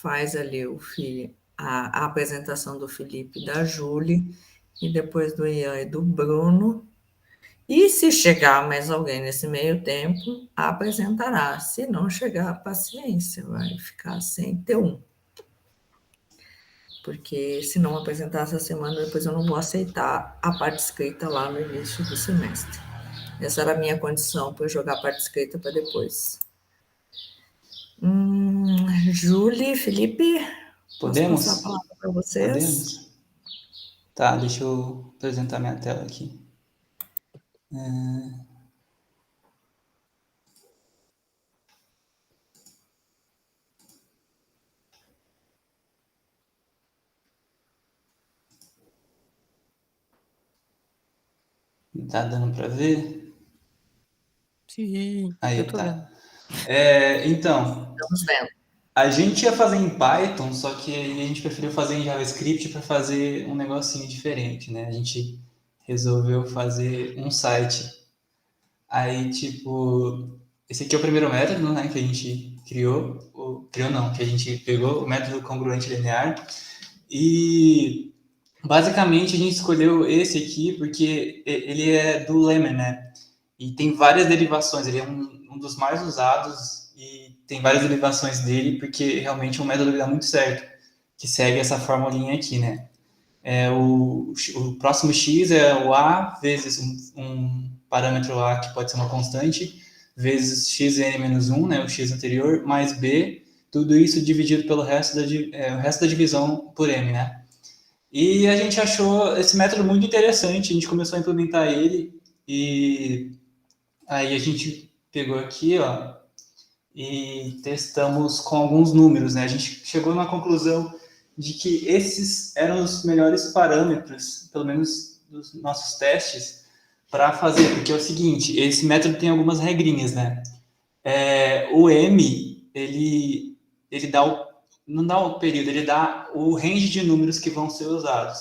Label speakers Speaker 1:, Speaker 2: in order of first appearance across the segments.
Speaker 1: faz ali a apresentação do Felipe e da Júlia, e depois do Ian e do Bruno. E se chegar mais alguém nesse meio tempo, apresentará. Se não chegar, paciência, vai ficar sem ter um. Porque se não apresentar essa semana, depois eu não vou aceitar a parte escrita lá no início do semestre. Essa era a minha condição para jogar a parte escrita para depois. Júlia, Felipe, posso passar a
Speaker 2: Podemos?
Speaker 1: palavra para vocês?
Speaker 2: Podemos? Tá, deixa eu apresentar minha tela aqui. Tá dando para ver?
Speaker 3: Sim,
Speaker 2: Aí,
Speaker 3: eu tô vendo.
Speaker 2: tá. Então,
Speaker 1: Estamos vendo.
Speaker 2: a gente ia fazer em Python, só que aí a gente preferiu fazer em JavaScript para fazer um negocinho diferente, né? A gente resolveu fazer um site. Aí, tipo, esse aqui é o primeiro método, né, que a gente criou. Criou não, que a gente pegou o método congruente linear. E basicamente a gente escolheu esse aqui porque ele é do Lemon, né? E tem várias derivações, ele é um dos mais usados e tem várias derivações dele porque realmente é um método que dá muito certo, que segue essa formulinha aqui, né? O próximo x é o a vezes um parâmetro a que pode ser uma constante, vezes xn menos 1, né, o x anterior, mais b, tudo isso dividido pelo o resto da divisão por m, né? E a gente achou esse método muito interessante, a gente começou a implementar ele e aí a gente pegou aqui, ó, e testamos com alguns números, né? A gente chegou na conclusão de que esses eram os melhores parâmetros, pelo menos dos nossos testes, para fazer, porque é o seguinte, esse método tem algumas regrinhas, né? O M, ele dá não dá o período, ele dá o range de números que vão ser usados.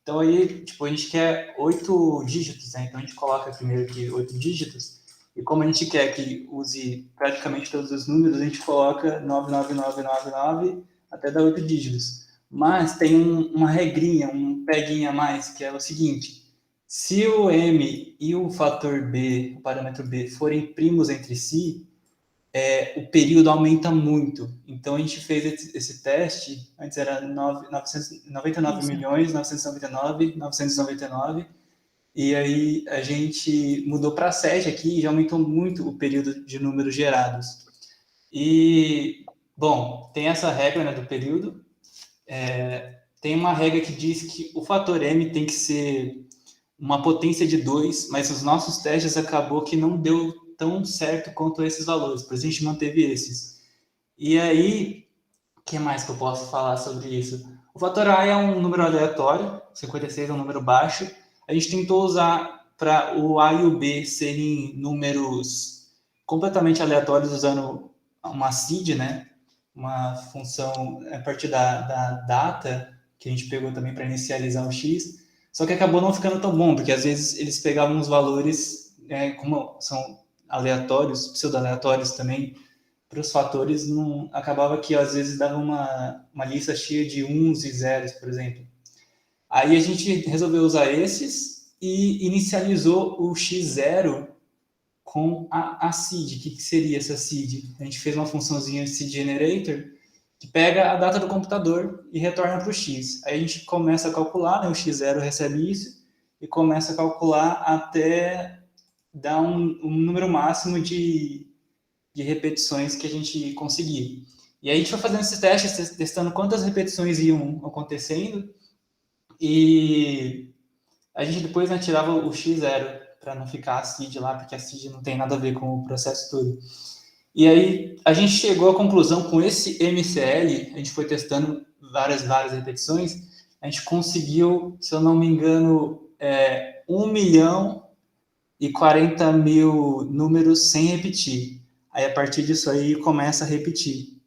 Speaker 2: Então aí, tipo, a gente quer 8 dígitos, né? Então a gente coloca primeiro aqui 8 dígitos, e como a gente quer que use praticamente todos os números, a gente coloca 99999 até dar 8 dígitos. Mas tem uma regrinha, um peguinha a mais, que é o seguinte: se o M e o fator B, o parâmetro B, forem primos entre si, o período aumenta muito. Então a gente fez esse teste, antes era 99 milhões, 999, e aí a gente mudou para 7 aqui e já aumentou muito o período de números gerados. E, bom, tem essa regra, né, do período. Tem uma regra que diz que o fator m tem que ser uma potência de 2, mas os nossos testes acabou que não deu tão certo quanto esses valores, por isso a gente manteve esses. E aí, o que mais que eu posso falar sobre isso? O fator A é um número aleatório, 56 é um número baixo. A gente tentou usar para o A e o B serem números completamente aleatórios usando uma seed, né? Uma função a partir da data, que a gente pegou também para inicializar o x. Só que acabou não ficando tão bom, porque às vezes eles pegavam os valores, como são aleatórios, pseudo-aleatórios também, para os fatores, não, acabava que às vezes dava uma lista cheia de uns e zeros, por exemplo. Aí a gente resolveu usar esses e inicializou o x0 com a seed. O que seria essa seed? A gente fez uma funçãozinha seed generator que pega a data do computador e retorna para o x. Aí a gente começa a calcular, né, o x0 recebe isso, e começa a calcular até dar um número máximo de repetições que a gente conseguir. E aí a gente foi fazendo esses testes, testando quantas repetições iam acontecendo, e a gente depois, né, tirava o x0 para não ficar a seed lá, porque a seed não tem nada a ver com o processo todo. E aí a gente chegou à conclusão com esse MCL, a gente foi testando várias repetições, a gente conseguiu, se eu não me engano, 1 milhão e 40 mil números sem repetir. Aí a partir disso aí começa a repetir.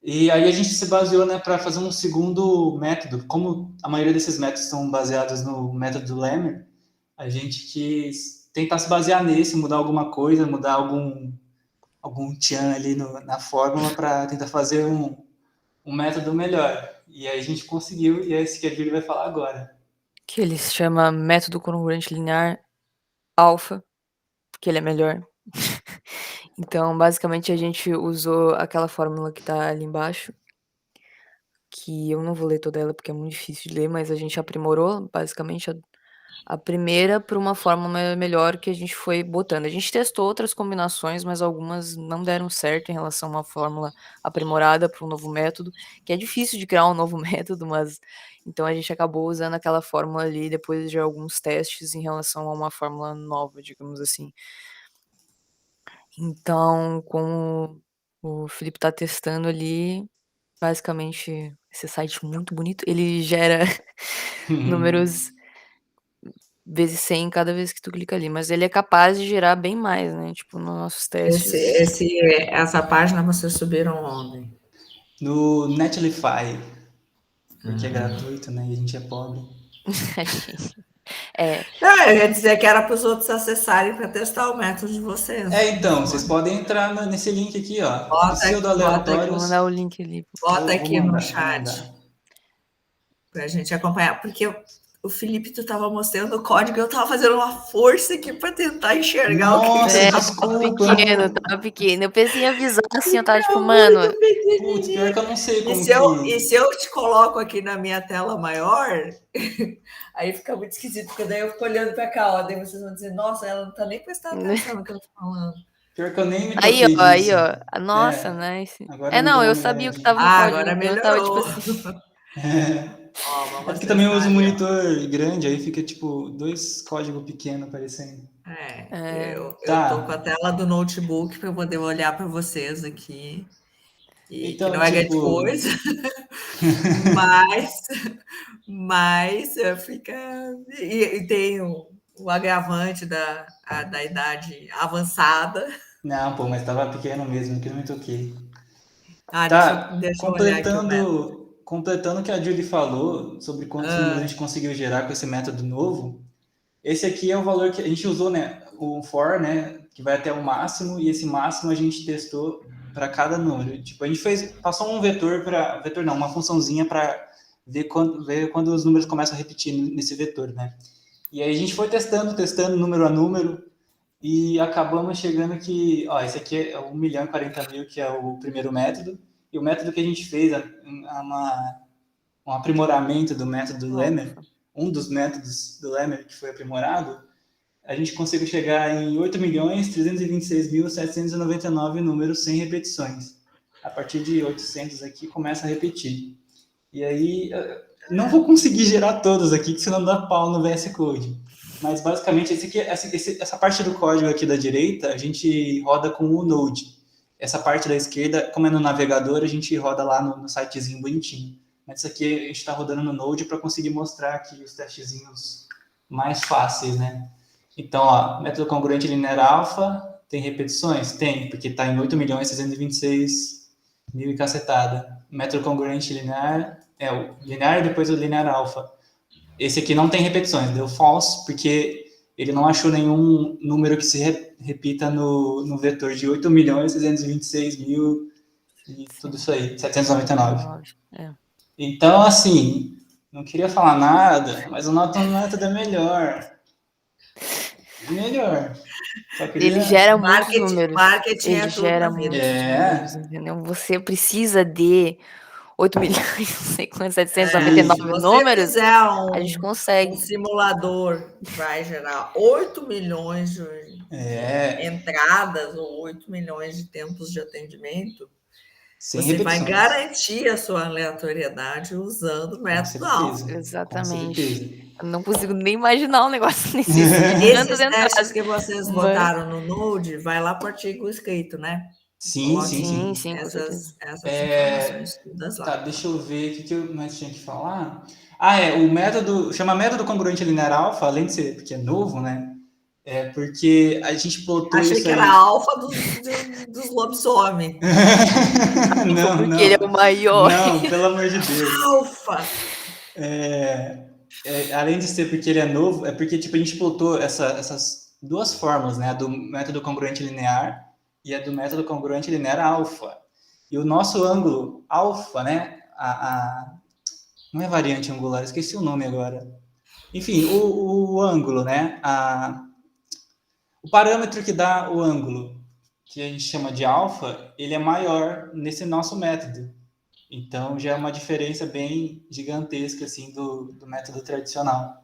Speaker 2: E aí a gente se baseou, né, para fazer um segundo método. Como a maioria desses métodos são baseados no método do Lemmer, a gente quis tentar se basear nesse, mudar alguma coisa, mudar algum tchan ali na fórmula para tentar fazer um método melhor. E aí a gente conseguiu, e é esse que a Julie vai falar agora.
Speaker 3: Que ele se chama método congruente linear alfa, porque ele é melhor. Então, basicamente, a gente usou aquela fórmula que tá ali embaixo, que eu não vou ler toda ela porque é muito difícil de ler, mas a gente aprimorou basicamente a primeira para uma forma melhor que a gente foi botando. A gente testou outras combinações, mas algumas não deram certo em relação a uma fórmula aprimorada para um novo método, que é difícil de criar um novo método, mas então a gente acabou usando aquela fórmula ali depois de alguns testes em relação a uma fórmula nova, digamos assim. Então, como o Felipe tá testando ali, basicamente, esse site muito bonito, ele gera números vezes 100 cada vez que tu clica ali, mas ele é capaz de gerar bem mais, né? Tipo, nos nossos testes.
Speaker 1: Essa página vocês subiram onde?
Speaker 2: No Netlify, porque é gratuito, né? E a gente é pobre.
Speaker 3: É,
Speaker 1: Não, eu ia dizer que era para os outros acessarem para testar o método de vocês.
Speaker 2: Então, vocês podem entrar nesse link aqui, ó. Pseudo
Speaker 3: vou
Speaker 2: aleatórios.
Speaker 3: mandar o link ali.
Speaker 1: Bota
Speaker 2: Vou
Speaker 1: aqui no
Speaker 2: mandar, vou
Speaker 1: chat
Speaker 2: mandar.
Speaker 1: para a gente acompanhar, porque o Felipe, tu estava mostrando o código, eu estava fazendo uma força aqui para tentar enxergar
Speaker 2: Nossa,
Speaker 1: o que
Speaker 2: desculpa.
Speaker 3: Tava pequeno. Eu pensei em avisar assim, eu tava tipo, mano.
Speaker 2: Putz, pior que eu não sei como
Speaker 1: E se eu te coloco aqui na minha tela maior, aí fica muito esquisito, porque daí eu fico olhando para cá, ó, daí vocês vão dizer, nossa, ela não tá nem prestando atenção no que eu tô falando.
Speaker 2: Pior que eu nem me
Speaker 3: Aí,
Speaker 2: toquei
Speaker 3: ó, aí,
Speaker 2: disso.
Speaker 3: ó. Nossa,
Speaker 2: É,
Speaker 3: nice.
Speaker 2: agora me
Speaker 3: Não,
Speaker 2: deu
Speaker 3: eu
Speaker 2: uma
Speaker 3: sabia o que
Speaker 2: olhadinha.
Speaker 3: tava no código,
Speaker 1: Agora
Speaker 3: então eu tava tipo
Speaker 1: melhorou.
Speaker 3: assim.
Speaker 1: Ó,
Speaker 2: É
Speaker 1: vamos
Speaker 2: porque também eu
Speaker 1: testar
Speaker 2: uso um
Speaker 1: ali, ó.
Speaker 2: monitor grande, aí fica tipo 2 códigos pequenos aparecendo.
Speaker 1: Eu tô com a
Speaker 2: Tá.
Speaker 1: tela do notebook para eu poder olhar para vocês aqui, e que
Speaker 2: Então,
Speaker 1: não é grande
Speaker 2: tipo.
Speaker 1: coisa, mas, mas fica. E tem o agravante da idade avançada.
Speaker 2: Não, pô, mas tava pequeno mesmo, que não me toquei. Tá,
Speaker 1: Deixa eu olhar aqui o método.
Speaker 2: completando o que a Julie falou sobre quantos números a gente conseguiu gerar com esse método novo, esse aqui é o valor que a gente usou, né? O for, né? Que vai até o máximo, e esse máximo a gente testou para cada número. Tipo, a gente passou um vetor não, uma funçãozinha para ver quando os números começam a repetir nesse vetor, né? E aí a gente foi testando número a número, e acabamos chegando que, ó, esse aqui é 1.040.000, que é o primeiro método, e o método que a gente fez é um aprimoramento do método Lemmer, um dos métodos do Lemmer que foi aprimorado, a gente conseguiu chegar em 8.326.799 números sem repetições. A partir de 800 aqui começa a repetir. E aí, não vou conseguir gerar todos aqui, que senão dá pau no VS Code. Mas basicamente, essa parte do código aqui da direita, a gente roda com o Node. Essa parte da esquerda, como é no navegador, a gente roda lá no sitezinho bonitinho. Mas isso aqui a gente está rodando no Node para conseguir mostrar aqui os testezinhos mais fáceis, né? Então, ó, método congruente linear alfa, tem repetições? Tem, porque está em 8.626.000 e cacetada. Método congruente linear, o linear e depois o linear alfa. Esse aqui não tem repetições, deu false, porque ele não achou nenhum número que se repita no vetor de 8.626.000 e tudo isso aí, 799. Então, assim, não queria falar nada, mas o nosso método é melhor. Melhor. Só queria...
Speaker 3: Ele gera muitos números.
Speaker 1: Marketing
Speaker 3: ele
Speaker 1: é tudo
Speaker 3: gera
Speaker 1: na vida.
Speaker 3: muitos números, entendeu? Você precisa de 8 milhões, não sei quantos, 799
Speaker 1: Se você
Speaker 3: números,
Speaker 1: fizer
Speaker 3: a gente consegue.
Speaker 1: um simulador que vai gerar 8 milhões de entradas ou 8 milhões de tempos de atendimento,
Speaker 2: sem
Speaker 1: você vai
Speaker 2: repetições.
Speaker 1: garantir a sua aleatoriedade usando o método alfa.
Speaker 3: Exatamente. Eu não consigo nem imaginar um negócio nesse
Speaker 1: Esses testes que vocês botaram no Node, vai lá para o artigo escrito, né?
Speaker 2: Sim, sim.
Speaker 3: Com certeza.
Speaker 1: Essas informações todas lá.
Speaker 2: Tá, deixa eu ver o que eu mais tinha que falar. O método, chama método congruente linear alfa, além de ser porque é novo, né? É porque a gente plotou
Speaker 1: Achei
Speaker 2: isso
Speaker 1: que era a alfa dos lobisomens.
Speaker 2: Não,
Speaker 3: porque ele é o maior.
Speaker 2: Não, pelo amor de Deus.
Speaker 1: Alfa!
Speaker 2: Além de ser porque ele é novo, é porque tipo, a gente plotou essas duas fórmulas, né? A do método congruente linear e a do método congruente linear alfa. E o nosso ângulo alfa, né? não é variante angular, esqueci o nome agora. Enfim, o ângulo, né? O parâmetro que dá o ângulo, que a gente chama de alfa, ele é maior nesse nosso método. Então, já é uma diferença bem gigantesca, assim, do método tradicional.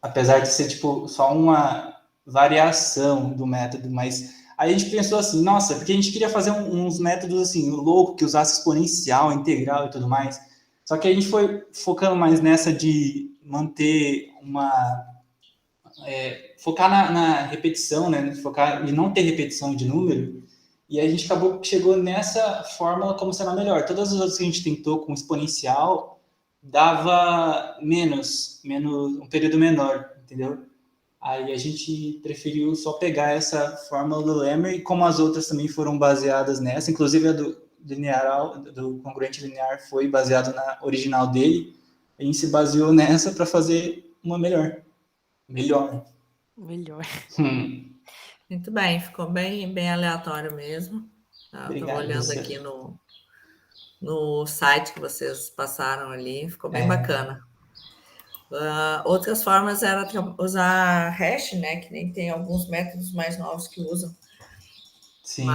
Speaker 2: Apesar de ser, tipo, só uma variação do método, mas aí a gente pensou assim, nossa, porque a gente queria fazer uns métodos, assim, louco, que usasse exponencial, integral e tudo mais. Só que a gente foi focando mais nessa de manter focar na repetição, né? Focar em não ter repetição de número. E a gente acabou que chegou nessa fórmula como sendo a melhor. Todas as outras que a gente tentou com exponencial dava menos, um período menor, entendeu? Aí a gente preferiu só pegar essa fórmula do Lemmer, e como as outras também foram baseadas nessa, inclusive a do congruente linear foi baseado na original dele, a gente se baseou nessa para fazer uma melhor.
Speaker 3: Melhor.
Speaker 1: Muito bem, ficou bem aleatório mesmo. Tá? Estou olhando aqui no site que vocês passaram ali, ficou bem bacana. Outras formas era usar hash, né? Que nem tem alguns métodos mais novos que usam.
Speaker 2: Sim,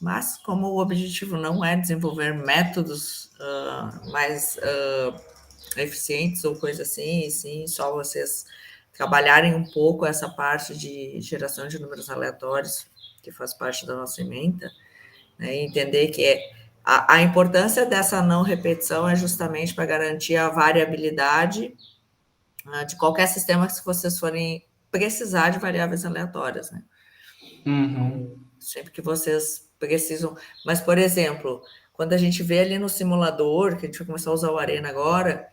Speaker 1: Mas como o objetivo não é desenvolver métodos mais eficientes ou coisa assim, e sim só vocês trabalharem um pouco essa parte de geração de números aleatórios, que faz parte da nossa ementa, né, e entender que a importância dessa não repetição é justamente para garantir a variabilidade de qualquer sistema que vocês forem precisar de variáveis aleatórias, né?
Speaker 2: Uhum.
Speaker 1: Sempre que vocês precisam. Mas, por exemplo, quando a gente vê ali no simulador, que a gente vai começar a usar o Arena agora,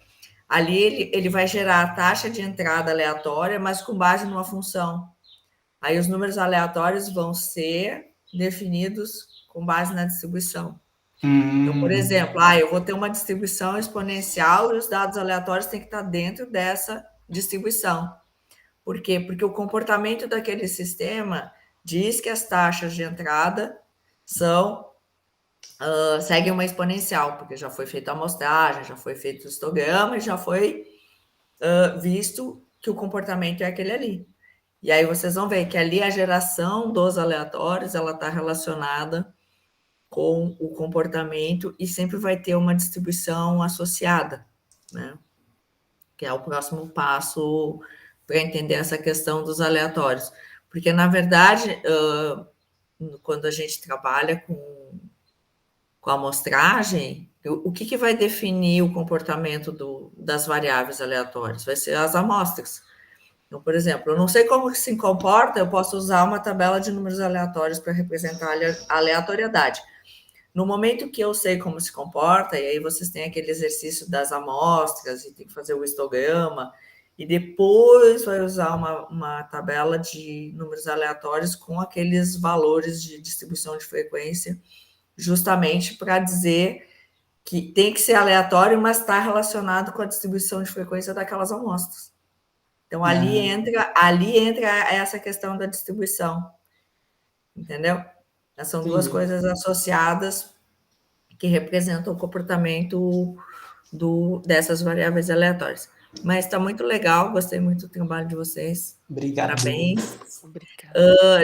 Speaker 1: ali ele vai gerar a taxa de entrada aleatória, mas com base numa função. Aí os números aleatórios vão ser definidos com base na distribuição. Então, por exemplo, eu vou ter uma distribuição exponencial e os dados aleatórios têm que estar dentro dessa distribuição. Por quê? Porque o comportamento daquele sistema diz que as taxas de entrada seguem uma exponencial, porque já foi feita a amostragem, já foi feito o histograma e já foi visto que o comportamento é aquele ali. E aí vocês vão ver que ali a geração dos aleatórios ela está relacionada com o comportamento e sempre vai ter uma distribuição associada, né? Que é o próximo passo para entender essa questão dos aleatórios. Porque, na verdade, quando a gente trabalha com a amostragem, o que vai definir o comportamento das variáveis aleatórias? Vai ser as amostras. Então, por exemplo, eu não sei como se comporta, eu posso usar uma tabela de números aleatórios para representar a aleatoriedade. No momento que eu sei como se comporta, e aí vocês têm aquele exercício das amostras, e tem que fazer o histograma, e depois vai usar uma tabela de números aleatórios com aqueles valores de distribuição de frequência, justamente para dizer que tem que ser aleatório, mas está relacionado com a distribuição de frequência daquelas amostras. Então, ali entra essa questão da distribuição, entendeu? São duas coisas associadas que representam o comportamento dessas variáveis aleatórias. Mas está muito legal, gostei muito do trabalho de vocês.
Speaker 2: Obrigado.
Speaker 1: Parabéns.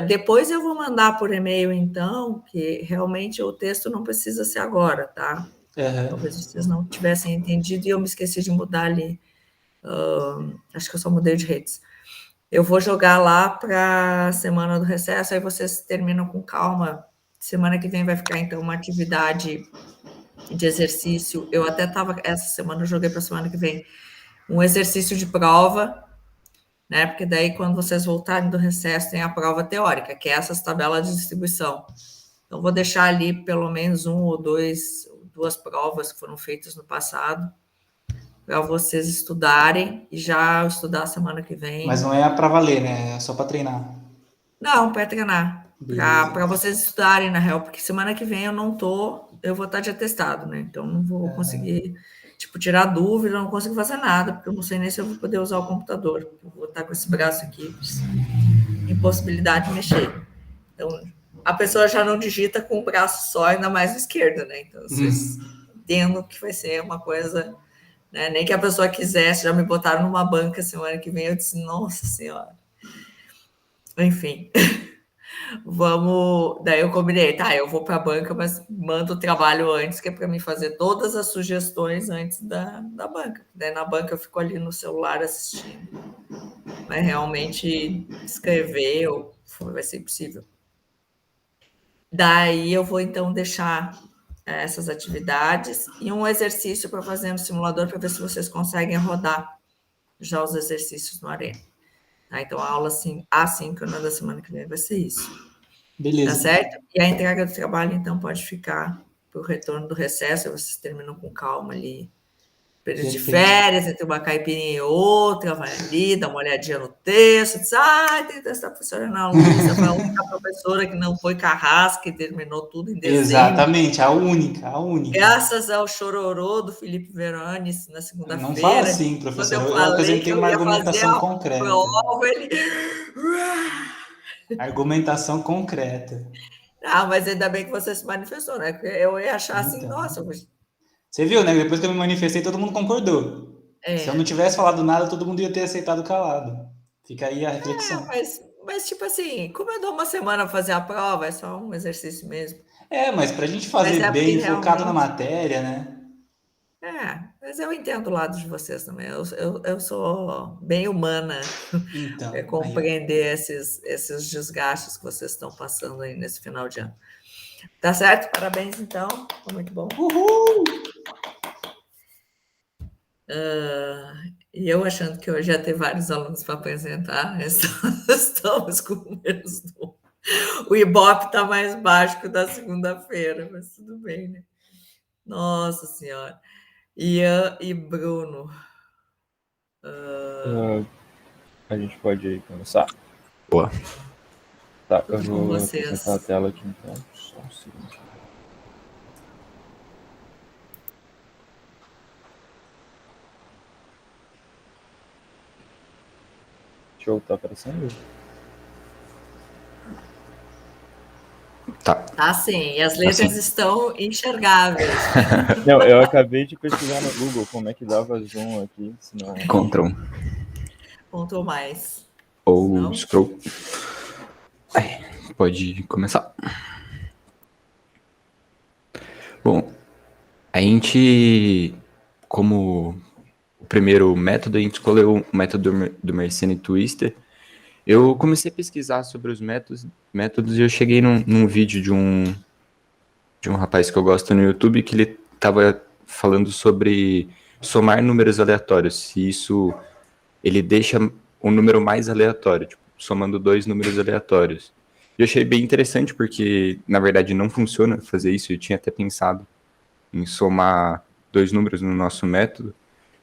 Speaker 1: Depois eu vou mandar por e-mail, então, que realmente o texto não precisa ser agora, tá? Talvez vocês não tivessem entendido e eu me esqueci de mudar ali. Acho que eu só mudei de redes. Eu vou jogar lá para a semana do recesso, aí vocês terminam com calma. Semana que vem vai ficar, então, uma atividade de exercício. Eu até estava, essa semana, eu joguei para a semana que vem, um exercício de prova, né? Porque daí, quando vocês voltarem do recesso, tem a prova teórica, que é essas tabelas de distribuição. Então, vou deixar ali pelo menos duas provas que foram feitas no passado, para vocês estudarem e já estudar semana que vem.
Speaker 2: Mas não é para valer, né? É só para treinar.
Speaker 1: Não, para treinar. Para vocês estudarem, na real, porque semana que vem eu vou estar de atestado, né? Então, não vou conseguir, tirar dúvida, não consigo fazer nada, porque eu não sei nem se eu vou poder usar o computador. Eu vou estar com esse braço aqui, impossibilidade de mexer. Então, a pessoa já não digita com o braço só, ainda mais o esquerdo, né? Então, vocês entendo que vai ser uma coisa, né? Nem que a pessoa quisesse, já me botaram numa banca semana que vem, eu disse, nossa senhora. Enfim, daí eu combinei, tá, eu vou para a banca, mas mando o trabalho antes, que é para mim fazer todas as sugestões antes da banca. Daí na banca eu fico ali no celular assistindo. Mas realmente escrever vai ser impossível. Daí eu vou então deixar essas atividades e um exercício para fazer no simulador para ver se vocês conseguem rodar já os exercícios no Arena. Tá? Então a aula assíncrona da semana que vem vai ser isso.
Speaker 2: Beleza.
Speaker 1: Tá certo? E a entrega do trabalho, então, pode ficar para o retorno do recesso, vocês terminam com calma ali. Período de férias, entre uma caipirinha e outra, vai ali, dá uma olhadinha no texto, diz, tem que testar a professora Ana Lúcia, foi a única professora que não foi carrasca e terminou tudo em dezembro.
Speaker 2: Exatamente, a única.
Speaker 1: Graças ao chororô do Felipe Verones na segunda-feira.
Speaker 2: Não fala assim, professor. Eu apresentei uma argumentação concreta.
Speaker 1: Prova, ele...
Speaker 2: Argumentação concreta.
Speaker 1: Mas ainda bem que você se manifestou, né? Porque eu ia achar assim,
Speaker 2: Então,
Speaker 1: nossa...
Speaker 2: Você viu, né? Depois que eu me manifestei, todo mundo concordou. Se eu não tivesse falado nada, todo mundo ia ter aceitado calado. Fica aí a reflexão.
Speaker 1: Mas tipo assim, como eu dou uma semana para fazer a prova, é só um exercício mesmo.
Speaker 2: Mas pra gente fazer bem, focado na matéria, né?
Speaker 1: Mas eu entendo o lado de vocês também. Eu sou bem humana para compreender esses desgastes que vocês estão passando aí nesse final de ano. Tá certo? Parabéns, então. Foi muito bom.
Speaker 2: Uhul!
Speaker 1: E eu achando que hoje ia ter vários alunos para apresentar, estamos com menos um. O Ibope está mais baixo que o da segunda-feira, mas tudo bem, né? Nossa Senhora. Ian e Bruno.
Speaker 4: A gente pode começar? Boa. Tá, eu vou
Speaker 1: vocês.
Speaker 4: apresentar a tela aqui então. Só um segundo. Show, tá aparecendo?
Speaker 1: Tá sim, e as letras estão enxergáveis.
Speaker 4: Não, eu acabei de pesquisar no Google como é que dava zoom aqui, senão...
Speaker 5: Ctrl
Speaker 1: mais.
Speaker 5: Ou scroll. Pode começar. Bom, a gente, como o primeiro método, a gente escolheu o método do Mersenne Twister. Eu comecei a pesquisar sobre os métodos e eu cheguei num vídeo de um rapaz que eu gosto no YouTube, que ele estava falando sobre somar números aleatórios, se isso ele deixa um número mais aleatório, tipo, somando 2 números aleatórios. E eu achei bem interessante porque, na verdade, não funciona fazer isso. Eu tinha até pensado em somar 2 números no nosso método,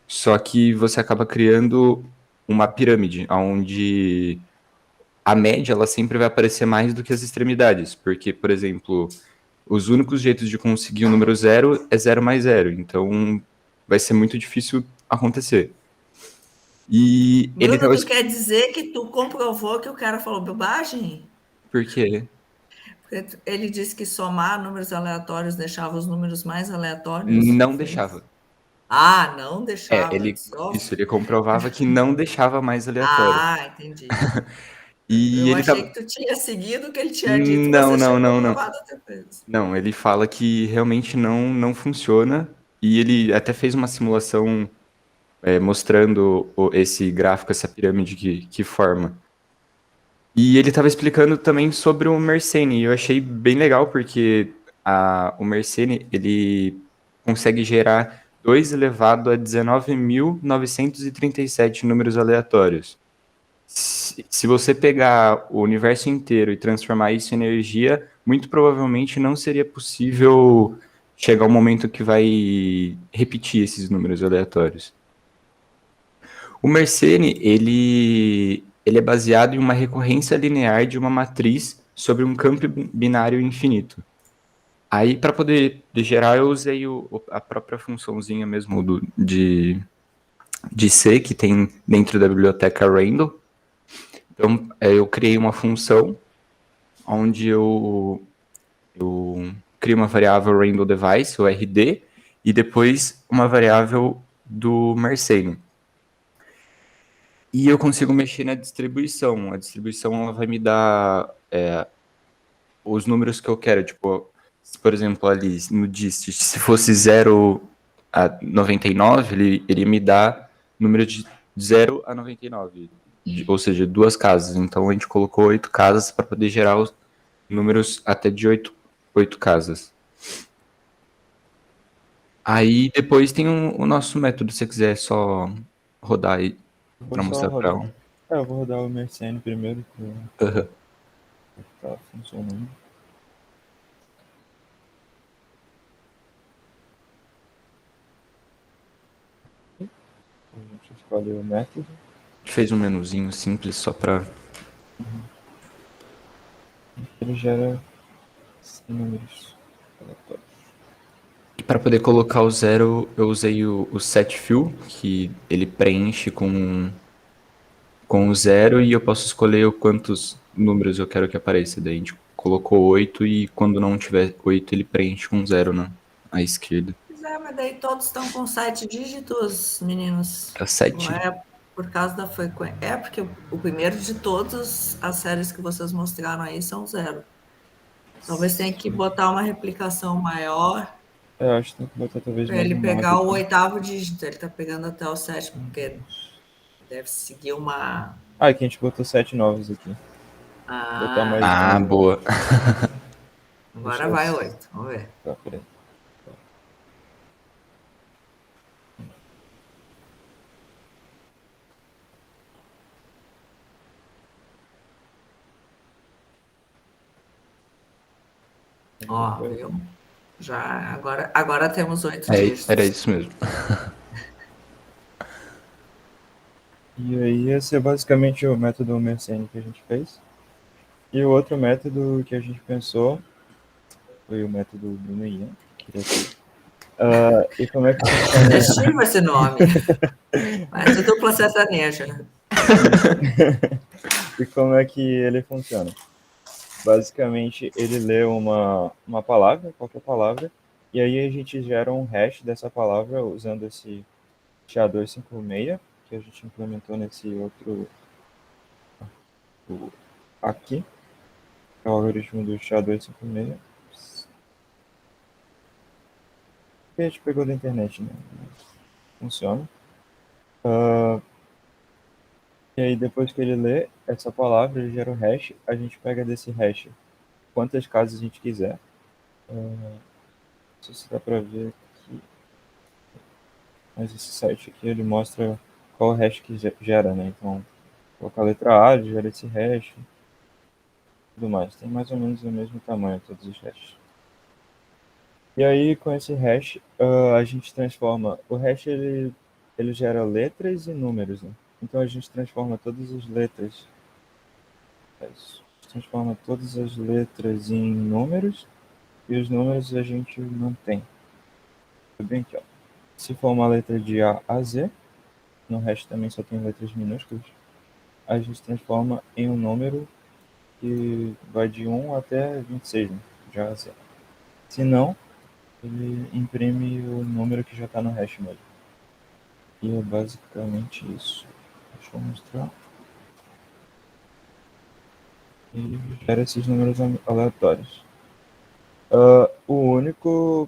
Speaker 5: só que você acaba criando uma pirâmide, onde a média ela sempre vai aparecer mais do que as extremidades, porque, por exemplo, os únicos jeitos de conseguir o número 0 é 0 mais 0, então vai ser muito difícil acontecer. E
Speaker 1: Bruno, tu quer dizer que tu comprovou que o cara falou bobagem?
Speaker 5: Por quê?
Speaker 1: Porque ele disse que somar números aleatórios deixava os números mais aleatórios?
Speaker 5: Não deixava.
Speaker 1: Não deixava.
Speaker 5: Ele comprovava que não deixava mais aleatório.
Speaker 1: Entendi.
Speaker 5: E
Speaker 1: eu achei que tu tinha seguido o que ele tinha dito.
Speaker 5: Não. Não, ele fala que realmente não funciona, e ele até fez uma simulação mostrando esse gráfico, essa pirâmide que forma. E ele estava explicando também sobre o Mersenne, e eu achei bem legal, porque o Mersenne, ele consegue gerar 2 elevado a 19.937 números aleatórios. Se você pegar o universo inteiro e transformar isso em energia, muito provavelmente não seria possível chegar um momento que vai repetir esses números aleatórios. O Mersenne, ele é baseado em uma recorrência linear de uma matriz sobre um campo binário infinito. Aí, para poder gerar, eu usei a própria funçãozinha mesmo de C, que tem dentro da biblioteca Randall. Então, eu criei uma função onde eu crio uma variável Randall Device, o RD, e depois uma variável do Mersenne. E eu consigo mexer na distribuição. A distribuição ela vai me dar os números que eu quero. Tipo, por exemplo, ali no dist, se fosse 0 a 99, ele iria me dar número de 0 a 99. Ou seja, 2 casas. Então a gente colocou 8 casas para poder gerar os números até de 8 casas. Aí depois tem o nosso método, se você quiser só rodar aí para mostrar para ela.
Speaker 4: Eu vou rodar o Mersenne primeiro,
Speaker 5: Uhum.
Speaker 4: tá funcionando. A gente escolhe o método.
Speaker 5: A gente fez um menuzinho simples só para...
Speaker 4: Ele gera números aleatórios.
Speaker 5: E para poder colocar o 0, eu usei o set fill, que ele preenche com o 0 e eu posso escolher quantos números eu quero que apareça. Daí a gente colocou 8 e quando não tiver 8 ele preenche com 0 à esquerda.
Speaker 1: Pois é, mas daí todos estão com 7 dígitos, meninos.
Speaker 5: É 7.
Speaker 1: Não é por causa da frequência. É porque o primeiro de todas as séries que vocês mostraram aí são 0. Talvez tenha que botar uma replicação maior
Speaker 4: Eu acho que tem que botar talvez
Speaker 1: para
Speaker 4: mais
Speaker 1: ele
Speaker 4: um
Speaker 1: pegar o
Speaker 4: 9 aqui.
Speaker 1: 8º dígito. Ele está pegando até o 7º, porque deve seguir uma...
Speaker 4: Aqui a gente botou 7 novos aqui. Botar mais
Speaker 5: Boa.
Speaker 1: Agora vai 8. Vamos ver.
Speaker 4: Tá, peraí.
Speaker 1: Ó, viu? Já, agora temos 8 dígitos.
Speaker 5: Era isso mesmo.
Speaker 4: E aí esse é basicamente o método Mersenne que a gente fez. E o outro método que a gente pensou foi o método do Ian. E como é que funciona?
Speaker 1: Sugestivo esse nome. Mas de dupla sertaneja.
Speaker 4: E como é que ele funciona? Basicamente, ele lê uma palavra, qualquer palavra, e aí a gente gera um hash dessa palavra usando esse SHA-256, que a gente implementou nesse outro aqui, que é o algoritmo do SHA-256. Que a gente pegou da internet, né? Funciona. E aí, depois que ele lê essa palavra, ele gera o hash. A gente pega desse hash quantas casas a gente quiser. Não sei se dá para ver aqui. Mas esse site aqui, ele mostra qual hash que gera, né? Então, colocar a letra A, ele gera esse hash. Tudo mais. Tem mais ou menos o mesmo tamanho, todos os hashes. E aí, com esse hash, a gente transforma... O hash, ele gera letras e números, né? Então, a gente transforma todas as letras... Transforma todas as letras em números e os números a gente mantém. Bem aqui, ó. Se for uma letra de A a Z, no hash também só tem letras minúsculas, a gente transforma em um número que vai de 1 até 26, né? De A a Z. Se não, ele imprime o número que já está no hash mesmo. E é basicamente isso. Deixa eu mostrar. E gera esses números aleatórios. O único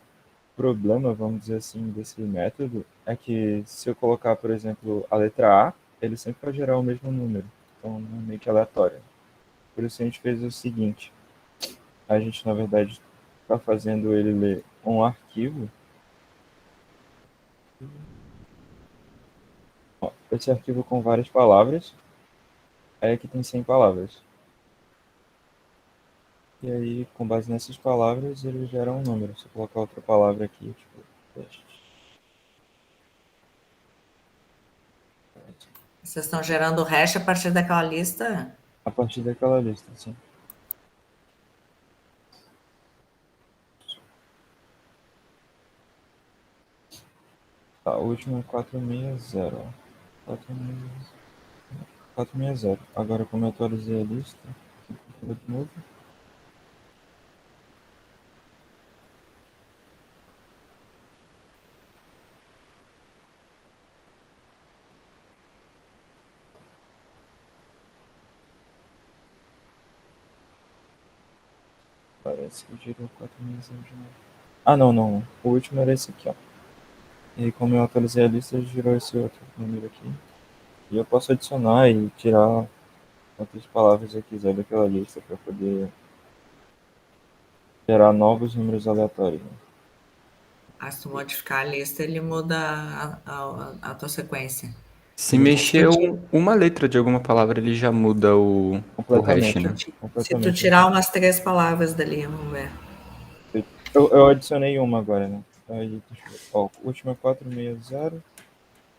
Speaker 4: problema, vamos dizer assim, desse método é que se eu colocar, por exemplo, a letra A, ele sempre vai gerar o mesmo número. Então, é meio que aleatório. Por isso a gente fez o seguinte. A gente, na verdade, está fazendo ele ler um arquivo. Esse arquivo com várias palavras. Aí aqui tem 100 palavras. E aí, com base nessas palavras, ele gera um número. Se eu colocar outra palavra aqui, tipo, teste.
Speaker 1: Vocês estão gerando o hash a partir daquela lista?
Speaker 4: A partir daquela lista, sim. Tá, o último é 460. 460. Agora, como eu atualizei a lista, vou de novo. Parece que girou 4.000 de novo. Ah, não. O último era esse aqui, ó. E aí, como eu atualizei a lista, girou esse outro número aqui. E eu posso adicionar e tirar quantas palavras eu quiser daquela lista para poder gerar novos números aleatórios, né?
Speaker 1: Ah, se tu modificar a lista, ele muda a tua sequência.
Speaker 5: Se
Speaker 4: Isso.
Speaker 5: mexer uma letra de alguma palavra, ele já muda o hash,
Speaker 4: Completamente.
Speaker 5: né?
Speaker 1: Se tu
Speaker 4: Completamente.
Speaker 1: tirar umas 3 palavras dali, vamos ver.
Speaker 4: Eu adicionei uma agora, né? Aí, deixa eu ver. Ó, o último é 460.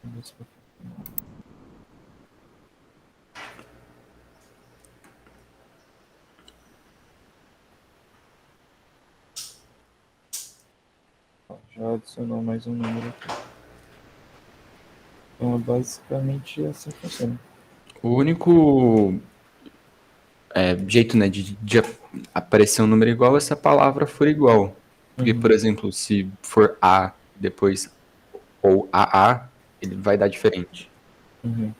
Speaker 4: Vamos ver se eu- Ó, já adicionou mais um número aqui. Então, é basicamente assim que funciona.
Speaker 5: O único jeito, né, de aparecer um número igual é se a palavra for igual. Porque, por exemplo, se for A, depois ou AA, ele vai dar diferente.
Speaker 4: Uhum.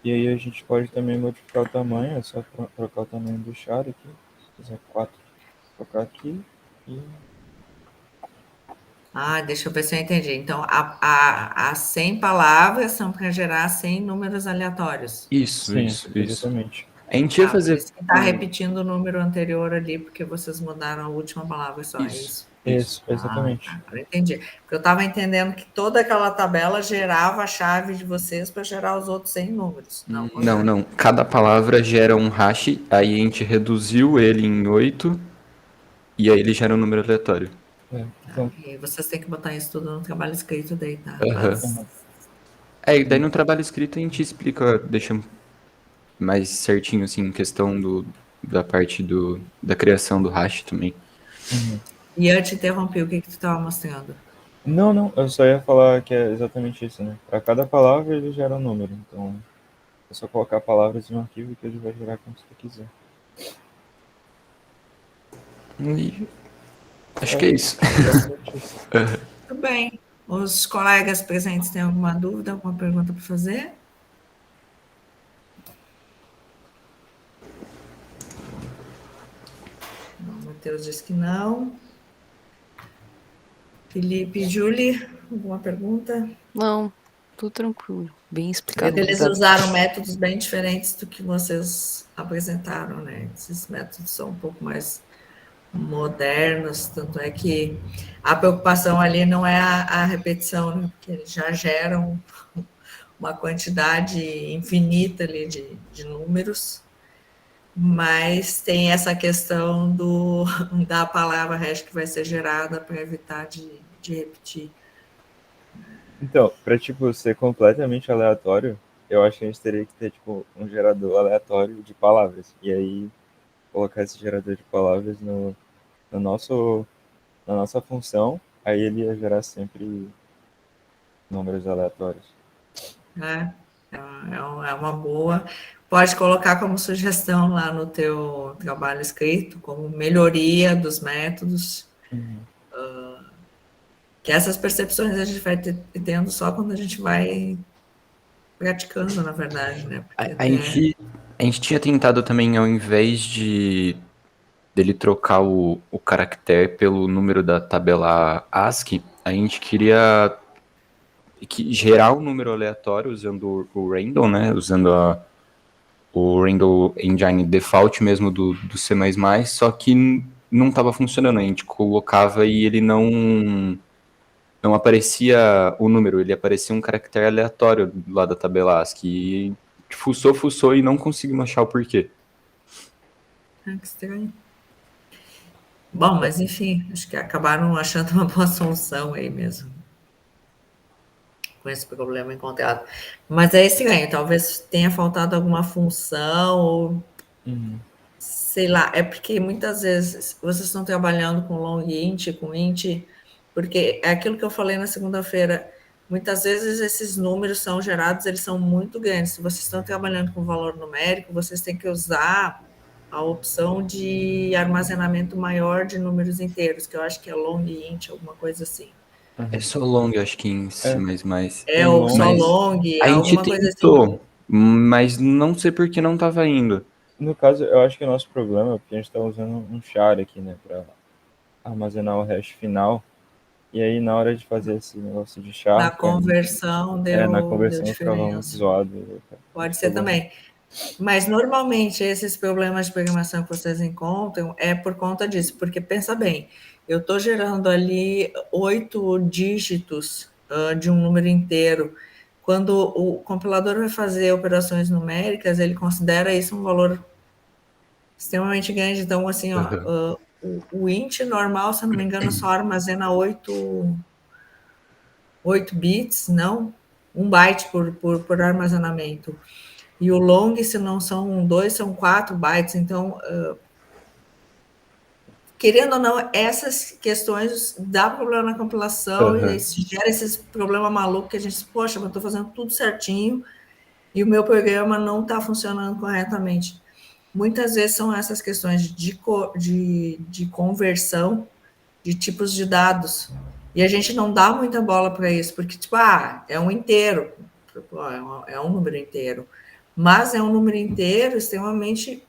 Speaker 4: E aí a gente pode também modificar o tamanho, é só trocar o tamanho do char aqui. Se quiser 4, trocar aqui. E
Speaker 1: Ah, deixa eu ver se eu entendi. Então, as 100 palavras são para gerar 100 números aleatórios.
Speaker 5: Isso.
Speaker 4: exatamente.
Speaker 5: A gente ia
Speaker 1: Ah, por
Speaker 5: fazer.
Speaker 1: isso que está repetindo o número anterior ali, porque vocês mudaram a última palavra só, é isso?
Speaker 4: Isso,
Speaker 1: Ah,
Speaker 4: exatamente.
Speaker 1: tá, agora eu entendi. Porque eu estava entendendo que toda aquela tabela gerava a chave de vocês para gerar os outros 100 números. Não,
Speaker 5: Não. Cada palavra gera um hash, aí a gente reduziu ele em 8, e aí ele gera um número aleatório.
Speaker 4: Então,
Speaker 1: E vocês têm que botar isso tudo no trabalho escrito daí, tá?
Speaker 5: Aham. E daí no trabalho escrito a gente explica, deixa mais certinho, assim, em questão da parte da criação do hash também.
Speaker 1: E eu te interrompi, o que tu estava mostrando?
Speaker 4: não, eu só ia falar que é exatamente isso, né? Para cada palavra ele gera um número. Então, é só colocar palavras em um arquivo que ele vai gerar como você quiser.
Speaker 5: E acho que é isso.
Speaker 4: Exatamente isso.
Speaker 1: Tudo bem. Os colegas presentes têm alguma dúvida, alguma pergunta para fazer? Não, Matheus disse que não. Felipe e Julie, alguma pergunta?
Speaker 3: Não, tudo tranquilo. Bem explicado.
Speaker 1: Eles
Speaker 3: Obrigado.
Speaker 1: usaram métodos bem diferentes do que vocês apresentaram, né? Esses métodos são um pouco mais modernos, tanto é que a preocupação ali não é a repetição, né? Porque eles já geram uma quantidade infinita ali de números, mas tem essa questão da palavra hash que vai ser gerada para evitar de repetir.
Speaker 4: Então, para tipo, ser completamente aleatório, eu acho que a gente teria que ter tipo, um gerador aleatório de palavras. E aí, colocar esse gerador de palavras no nosso, na nossa função, aí ele ia gerar sempre números aleatórios.
Speaker 1: É uma boa. Pode colocar como sugestão lá no teu trabalho escrito, como melhoria dos métodos, que essas percepções a gente vai tendo só quando a gente vai praticando, na verdade, né? Porque
Speaker 5: A gente tinha tentado também, ao invés dele trocar o caractere pelo número da tabela ASCII, a gente queria gerar um número aleatório usando o Random, né? Usando o Random Engine default mesmo do C++, só que não estava funcionando. A gente colocava e ele não aparecia o número, ele aparecia um caractere aleatório lá da tabela ASCII. E fuçou e não conseguimos achar o porquê.
Speaker 1: que estranho. Bom, mas enfim, acho que acabaram achando uma boa solução aí mesmo, com esse problema encontrado. Mas é estranho, talvez tenha faltado alguma função, ou sei lá, é porque muitas vezes vocês estão trabalhando com long int, com int, porque é aquilo que eu falei na segunda-feira, muitas vezes esses números são gerados, eles são muito grandes. Se vocês estão trabalhando com valor numérico, vocês têm que usar a opção de armazenamento maior de números inteiros, que eu acho que é long int, alguma coisa assim.
Speaker 5: É só long, acho que em C++.
Speaker 1: É, ou só long,
Speaker 5: A gente
Speaker 1: alguma coisa assim.
Speaker 5: tentou, mas não sei por que não estava indo.
Speaker 4: No caso, eu acho que o nosso problema é porque a gente está usando um char aqui, né, para armazenar o hash final. E aí, na hora de fazer esse negócio de char,
Speaker 1: Na conversão
Speaker 4: na
Speaker 1: deu
Speaker 4: conversão ficava muito
Speaker 1: diferença.
Speaker 4: zoado.
Speaker 1: Pode ser também. Mas normalmente esses problemas de programação que vocês encontram é por conta disso, porque pensa bem, eu estou gerando ali 8 dígitos de um número inteiro. Quando o compilador vai fazer operações numéricas, ele considera isso um valor extremamente grande. Então, assim, ó, o int normal, se eu não me engano, só armazena 8 bits, não? 1 byte por armazenamento. E o long, se não são 2, são 4 bytes. Então, querendo ou não, essas questões dá problema na compilação e aí se gera esses problemas malucos que a gente, poxa, mas eu estou fazendo tudo certinho e o meu programa não está funcionando corretamente. Muitas vezes são essas questões de conversão de tipos de dados. E a gente não dá muita bola para isso, porque, tipo, é um inteiro, é um número inteiro. Mas é um número inteiro extremamente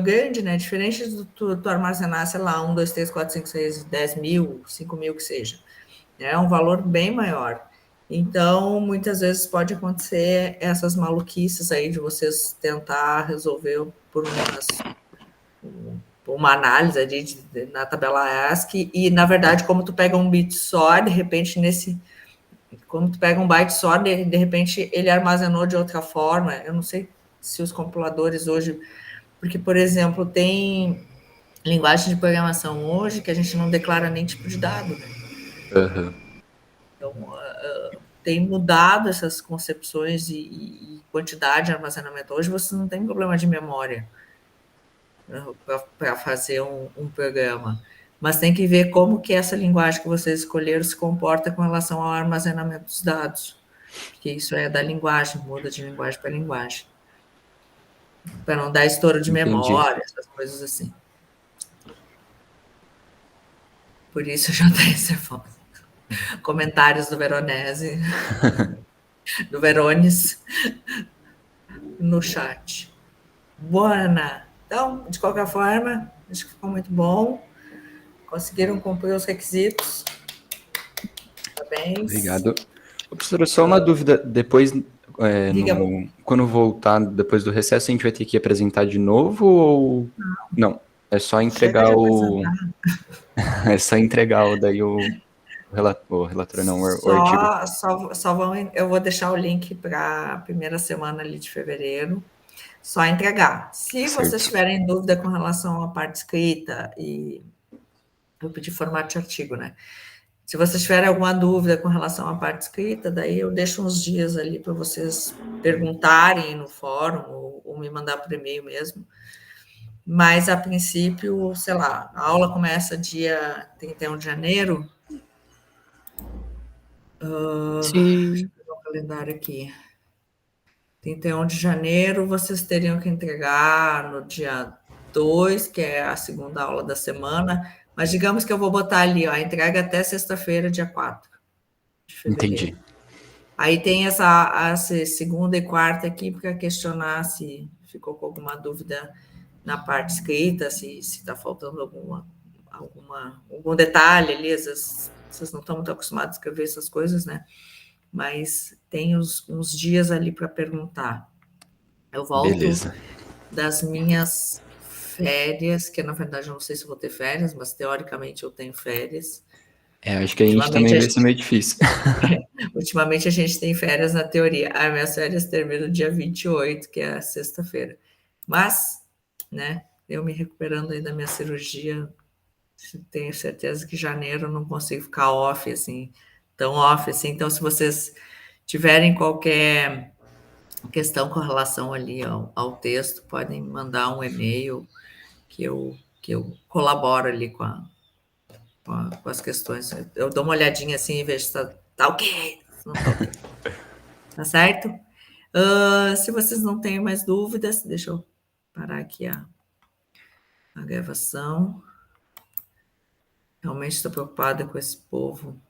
Speaker 1: grande, né? Diferente do tu armazenar, sei lá, 1, 2, 3, 4, 5, 6, 10 mil, 5 mil que seja. É um valor bem maior. Então, muitas vezes pode acontecer essas maluquices aí de vocês tentar resolver por uma análise ali na tabela ASCII e, na verdade, como tu pega um bit só, de repente, como tu pega um byte só, de repente, ele armazenou de outra forma. Eu não sei se os compiladores hoje... Porque, por exemplo, tem linguagem de programação hoje que a gente não declara nem tipo de dado, né? Então, tem mudado essas concepções e quantidade de armazenamento. Hoje você não tem problema de memória para fazer um programa, mas tem que ver como que essa linguagem que vocês escolheram se comporta com relação ao armazenamento dos dados, porque isso é da linguagem, muda de linguagem para linguagem, para não dar estouro de memória, essas coisas assim. Por isso já está reservado. Comentários do Veronese, do Verones, no chat. Boa. Então, de qualquer forma, acho que ficou muito bom. Conseguiram cumprir os requisitos. Parabéns.
Speaker 5: Obrigado. Professora, só uma dúvida. Depois, quando voltar depois do recesso, a gente vai ter que apresentar de novo ou não? É só entregar o... É só entregar o relatório, não, o artigo.
Speaker 1: Eu vou deixar o link para a primeira semana ali de fevereiro. Só entregar. Se vocês tiverem dúvida com relação à parte escrita, e eu pedi formato de artigo, né? Se vocês tiverem alguma dúvida com relação à parte escrita, daí eu deixo uns dias ali para vocês perguntarem no fórum ou me mandar por e-mail mesmo. Mas, a princípio, sei lá, a aula começa dia 31 de janeiro.
Speaker 3: Sim.
Speaker 1: Deixa eu pegar o calendário aqui. 31 de janeiro, vocês teriam que entregar no dia 2, que é a segunda aula da semana, mas digamos que eu vou botar ali, ó, a entrega até sexta-feira, dia 4 de fevereiro.
Speaker 5: Entendi.
Speaker 1: Aí tem essa segunda e quarta aqui para questionar se ficou com alguma dúvida na parte escrita, se está faltando algum detalhe ali, às vezes vocês não estão muito acostumados a escrever essas coisas, né? Mas tem uns dias ali para perguntar. Eu volto das minhas férias, que na verdade eu não sei se vou ter férias, mas teoricamente eu tenho férias.
Speaker 5: Acho que a gente também vai ser meio difícil.
Speaker 1: Ultimamente a gente tem férias na teoria. Minhas férias terminam dia 28, que é sexta-feira. Mas, né, eu me recuperando aí da minha cirurgia, tenho certeza que janeiro eu não consigo ficar off, assim, tão off, assim. Então, se vocês tiverem qualquer questão com relação ali ao texto, podem mandar um e-mail que eu colaboro ali com as questões. Eu dou uma olhadinha assim e vejo se tá ok, se não tá ok. Tá certo? Se vocês não têm mais dúvidas, deixa eu parar aqui a gravação. Realmente estou preocupada com esse povo